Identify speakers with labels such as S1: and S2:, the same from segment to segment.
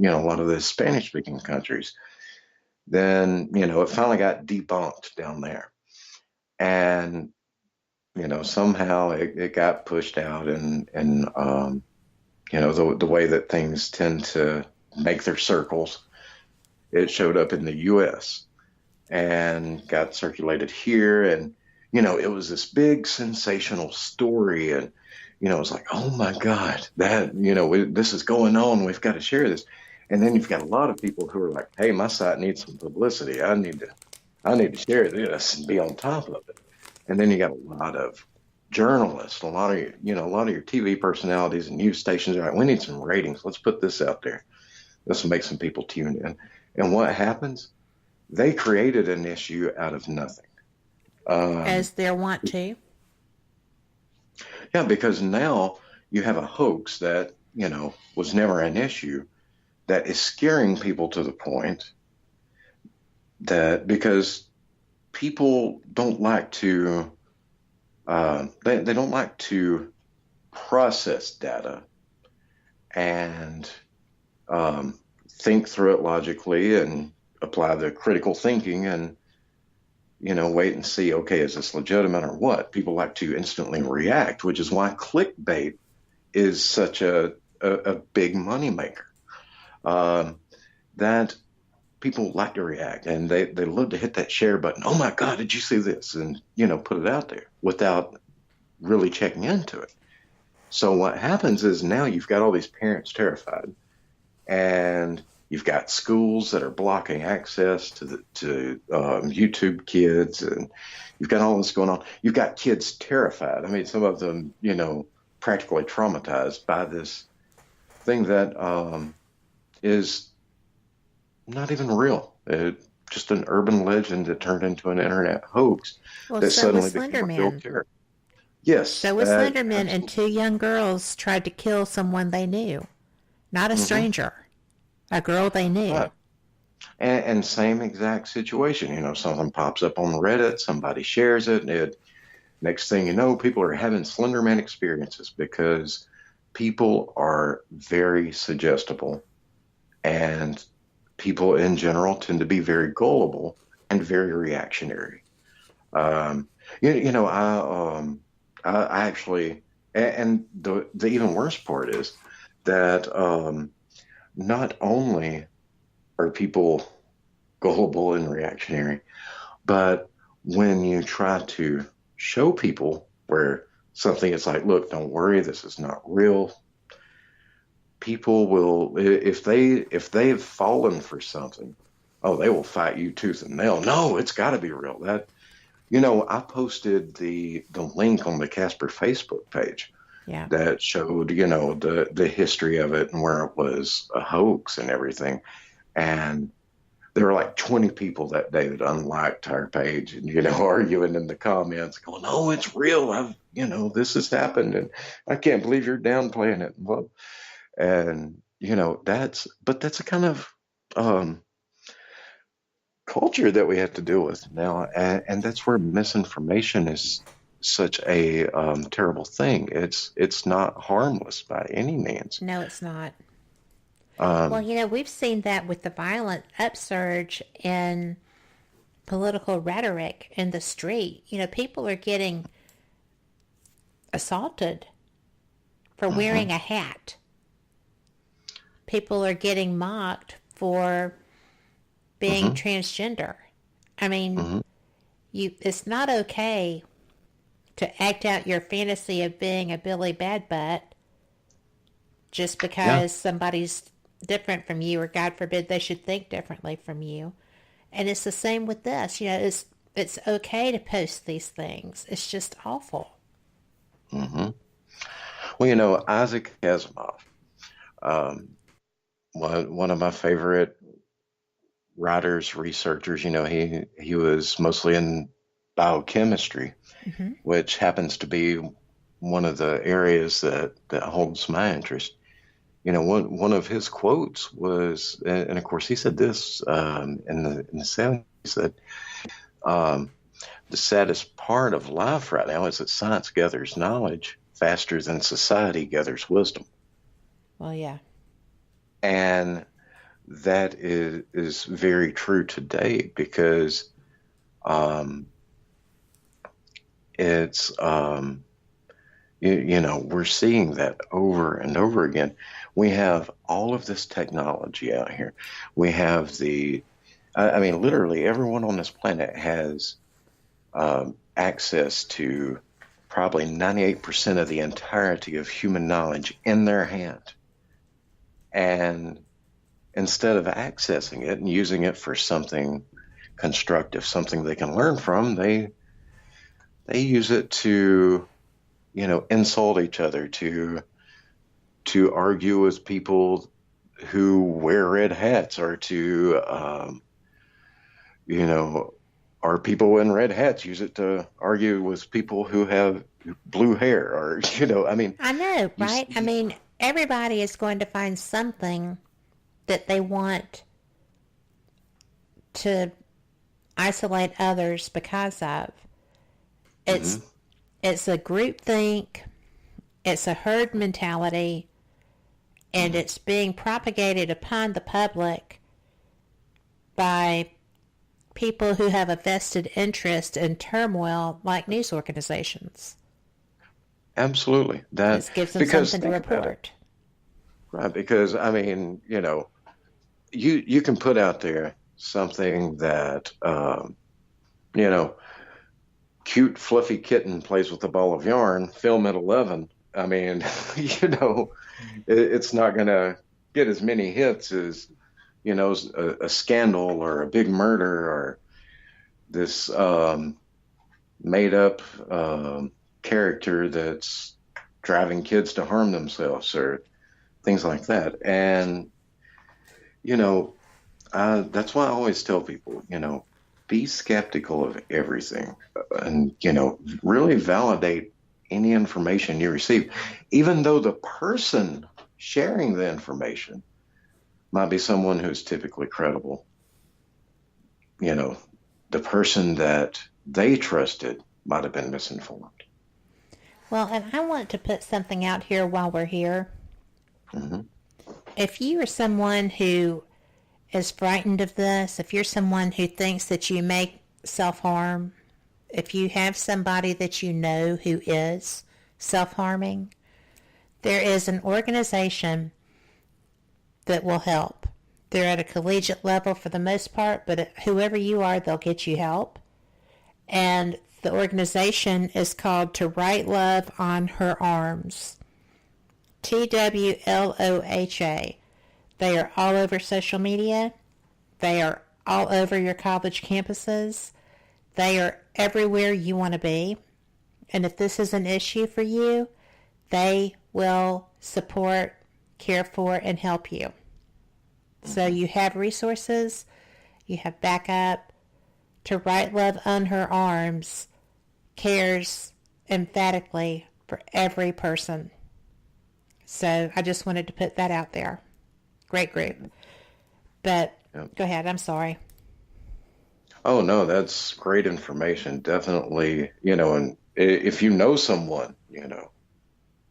S1: a lot of the Spanish-speaking countries. Then, it finally got debunked down there. And, somehow it got pushed out and the way that things tend to make their circles, it showed up in the US and got circulated here. And, it was this big sensational story. And, it was like, oh my God, that, this is going on. We've got to share this. And then you've got a lot of people who are like, hey, my site needs some publicity. I need to share this and be on top of it. And then you got a lot of journalists, a lot of your TV personalities and news stations are like, we need some ratings. Let's put this out there. This will make some people tune in. And what happens? They created an issue out of nothing.
S2: As they're wont to.
S1: Yeah, because now you have a hoax that, was never an issue that is scaring people to the point that because people don't like to, they don't like to process data and think through it logically and apply the critical thinking and wait and see, okay, is this legitimate or what? People like to instantly react, which is why clickbait is such a big moneymaker. That people like to react and they love to hit that share button. Oh my God, did you see this? And, put it out there without really checking into it. So what happens is now you've got all these parents terrified and you've got schools that are blocking access to YouTube kids, and you've got all this going on. You've got kids terrified. I mean, some of them, practically traumatized by this thing that is not even real. Just an urban legend that turned into an internet hoax
S2: Well,
S1: that
S2: so was
S1: suddenly became a real
S2: Slenderman.
S1: terror. Yes,
S2: So was
S1: that
S2: Slenderman, and
S1: absolutely.
S2: two young girls tried to kill someone they knew. Not a
S1: Hmm.
S2: stranger, a girl they knew.
S1: Right. And same exact situation. Something pops up on Reddit, somebody shares it, and next thing you know, people are having Slenderman experiences because people are very suggestible, and people in general tend to be very gullible and very reactionary. Um, I actually, and the even worse part is that not only are people gullible and reactionary, but when you try to show people where something is like, look, don't worry, this is not real, people will, if they've fallen for something, oh, they will fight you tooth and nail. No, it's got to be real. I posted the link on the Casper Facebook page
S2: Yeah.
S1: that showed, the history of it and where it was a hoax and everything. And there were like 20 people that day that unliked our page and, arguing in the comments, going, oh, it's real. This has happened and I can't believe you're downplaying it. And, that's a kind of um, culture that we have to deal with now. And that's where misinformation is such a terrible thing. It's not harmless by any means.
S2: No, it's not. Well,
S1: Um,
S2: we've seen that with the violent upsurge in political rhetoric in the street. People are getting assaulted for
S1: mhm,
S2: wearing a hat. People are getting mocked for being
S1: mhm,
S2: transgender. I mean,
S1: mhm.
S2: it's not okay to act out your fantasy of being a Billy Badbutt just
S1: Yeah.
S2: because somebody's different from you, or God forbid they should think differently from you. And it's the same with this. It's okay to post these things. It's just awful.
S1: Hmm. Well, Isaac Asimov, um, one of my favorite writers, researchers. He was mostly in biochemistry,
S2: Hmm.
S1: which happens to be one of the areas that holds my interest. One of his quotes was, and of course he said this in the 70s. He said, um, "The saddest part of life right now is that science gathers knowledge faster than society gathers wisdom."
S2: Well, yeah.
S1: And that is very true today because um, it's we're seeing that over and over again. We have all of this technology out here. We have I mean, literally everyone on this planet has access to probably 98% of the entirety of human knowledge in their hand. And instead of accessing it and using it for something constructive, something they can learn from, they use it to, insult each other, to argue with people who wear red hats, or to, you know, or people in red hats use it to argue with people who have blue hair, or, I mean,
S2: I know,
S1: you
S2: right? I
S1: see,
S2: mean, everybody is going to find something that they want to isolate others because of. It's
S1: mhm,
S2: it's a group think, it's a herd mentality, and
S1: mhm.
S2: it's being propagated upon the public by people who have a vested interest in turmoil like news organizations.
S1: Absolutely.
S2: This gives them
S1: Because
S2: something to
S1: think about it,
S2: report.
S1: right? Because, I mean, you can put out there something that, you know, cute, fluffy kitten plays with a ball of yarn, film at 11. I mean, it's not going to get as many hits as, a scandal or a big murder, or this made up character that's driving kids to harm themselves, or things like that. And, you know, that's why I always tell people, be skeptical of everything, and, really validate any information you receive, even though the person sharing the information might be someone who's typically credible. You know, the person that they trusted might have been misinformed.
S2: Well, and I want to put something out here while we're here.
S1: Hmm.
S2: If you are someone who is frightened of this, if you're someone who thinks that you may self harm, if you have somebody that you know who is self harming, there is an organization that will help. They're at a collegiate level for the most part, but whoever you are, they'll get you help. And the organization is called To Write Love on Her Arms. TWLOHA. They are all over social media. They are all over your college campuses. They are everywhere you want to be. And if this is an issue for you, they will support, care for, and help you. So
S1: Hmm.
S2: you have resources, you have backup. To Write Love on Her Arms cares emphatically for every person. So I just wanted to put that out there. Great group. But
S1: Yeah.
S2: go ahead, I'm sorry.
S1: Oh no, that's great information. Definitely, and if you know someone,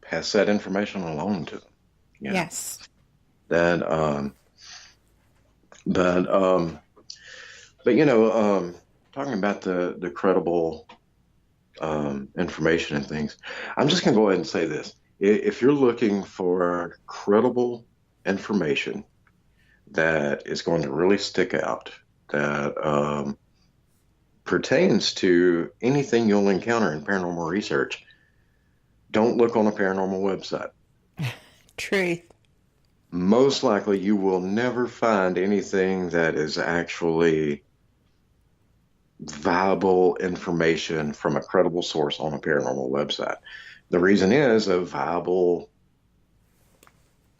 S1: pass that information along to them. You know
S2: Yes.
S1: that, but but talking about the credible information and things, I'm just gonna go ahead and say this: if you're looking for credible information that is going to really stick out, that pertains to anything you'll encounter in paranormal research, don't look on a paranormal website.
S2: Truth.
S1: Most likely, you will never find anything that is actually viable information from a credible source on a paranormal website. The reason is a viable,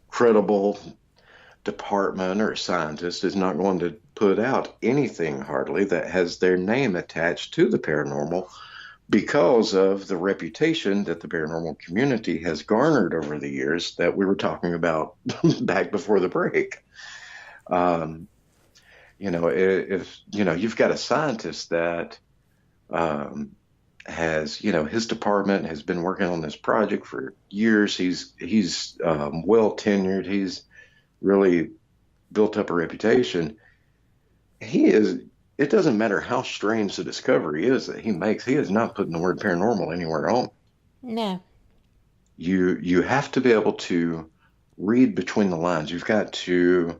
S1: credible department or scientist is not going to put out anything hardly that has their name attached to the paranormal, because of the reputation that the paranormal community has garnered over the years that we were talking about back before the break. Um, if you've got a scientist that um, has, his department has been working on this project for years. He's well tenured. He's really built up a reputation. He is. It doesn't matter how strange the discovery is that he makes. He is not putting the word paranormal anywhere on.
S2: No.
S1: You have to be able to read between the lines. You've got to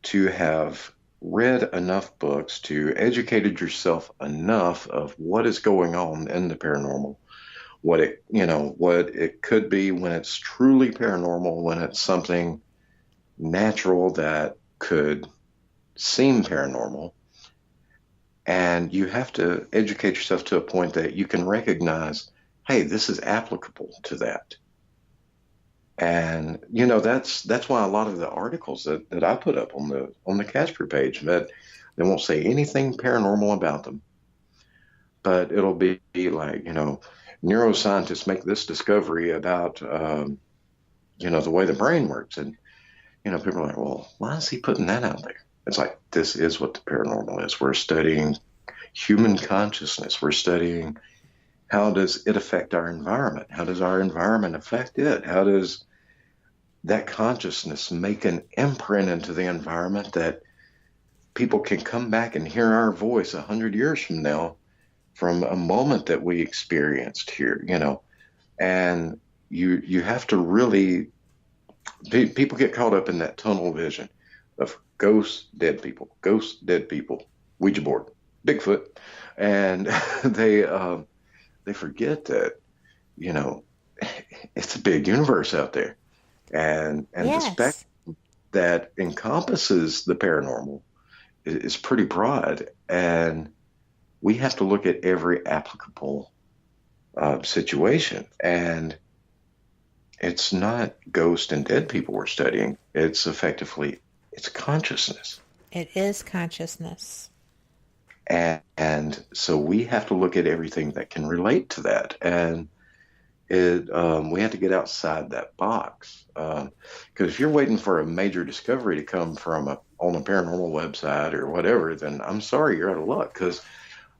S1: have read enough books, to educated yourself enough of what is going on in the paranormal, what it could be when it's truly paranormal, when it's something natural that could seem paranormal. And you have to educate yourself to a point that you can recognize, hey, this is applicable to that. And that's why a lot of the articles that I put up on the Casper page, that they won't say anything paranormal about them, but it'll be like, neuroscientists make this discovery about the way the brain works. And people are like, well, why is he putting that out there? It's like, this is what the paranormal is. We're studying human consciousness. We're studying, how does it affect our environment? How does our environment affect it? How does that consciousness make an imprint into the environment that people can come back and hear our voice 100 years from now, from a moment that we experienced here, and you have to really, people get caught up in that tunnel vision of ghosts, dead people, Ouija board, Bigfoot, and they forget that, it's a big universe out there, and the spectrum
S2: Yes.
S1: that encompasses the paranormal is pretty broad, and we have to look at every applicable situation. And it's not ghosts and dead people we're studying. It's consciousness.
S2: It is consciousness.
S1: And so we have to look at everything that can relate to that. And we have to get outside that box. Because if you're waiting for a major discovery to come on a paranormal website or whatever, then I'm sorry, you're out of luck. Because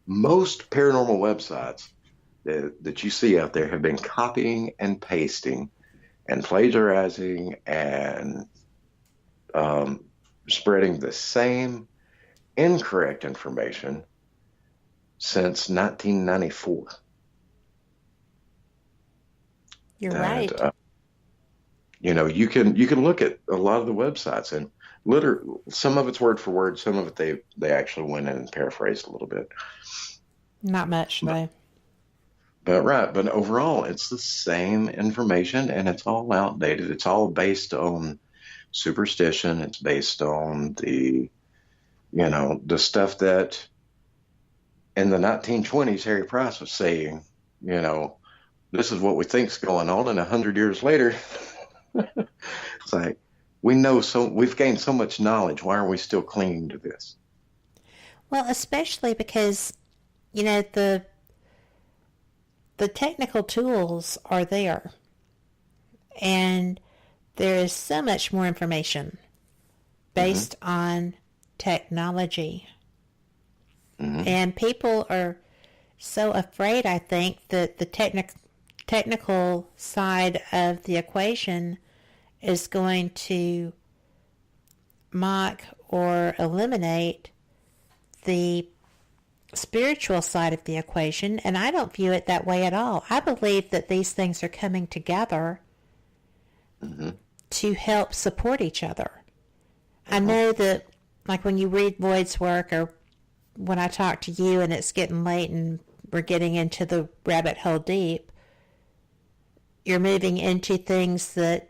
S1: most paranormal websites that you see out there have been copying and pasting and plagiarizing and spreading the same incorrect information since 1994.
S2: You're
S1: And
S2: right.
S1: you can look at a lot of the websites, and some of it's word for word, some of it they actually went in and paraphrased a little bit.
S2: Not much,
S1: But,
S2: though.
S1: but overall, it's the same information, and it's all outdated. It's all based on superstition. It's based on the stuff that in the 1920s Harry Price was saying, this is what we think's going on, and 100 years later, it's like, we've gained so much knowledge. Why are we still clinging to this?
S2: Well, especially because, the technical tools are there. And there is so much more information
S1: Hmm.
S2: based on technology.
S1: Hmm.
S2: And people are so afraid, I think, that the technical side of the equation is going to mock or eliminate the spiritual side of the equation, and I don't view it that way at all. I believe that these things are coming together
S1: Hmm.
S2: to help support each other. I
S1: Hmm.
S2: know that, like when you read Lloyd's work, or when I talk to you and it's getting late and we're getting into the rabbit hole deep, you're moving into things that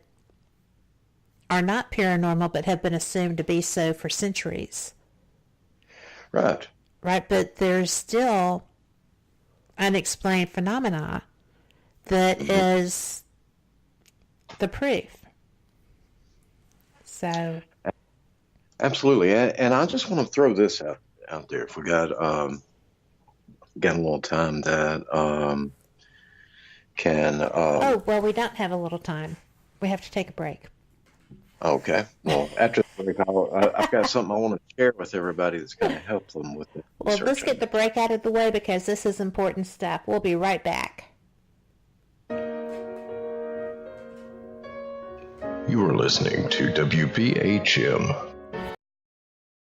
S2: are not paranormal but have been assumed to be so for centuries,
S1: Right.
S2: right? But there's still unexplained phenomena that
S1: Hmm.
S2: is the proof. So,
S1: Absolutely. And I just want to throw this out there. If we got a little time that can
S2: oh, well, we don't have a little time. We have to take a break.
S1: okay. Well, after the break, I've got something I want to share with everybody that's going to help them with the
S2: Well, let's
S1: research on
S2: get the
S1: this.
S2: break out of the way because this is important stuff. We'll be right back.
S3: You are listening to WPHM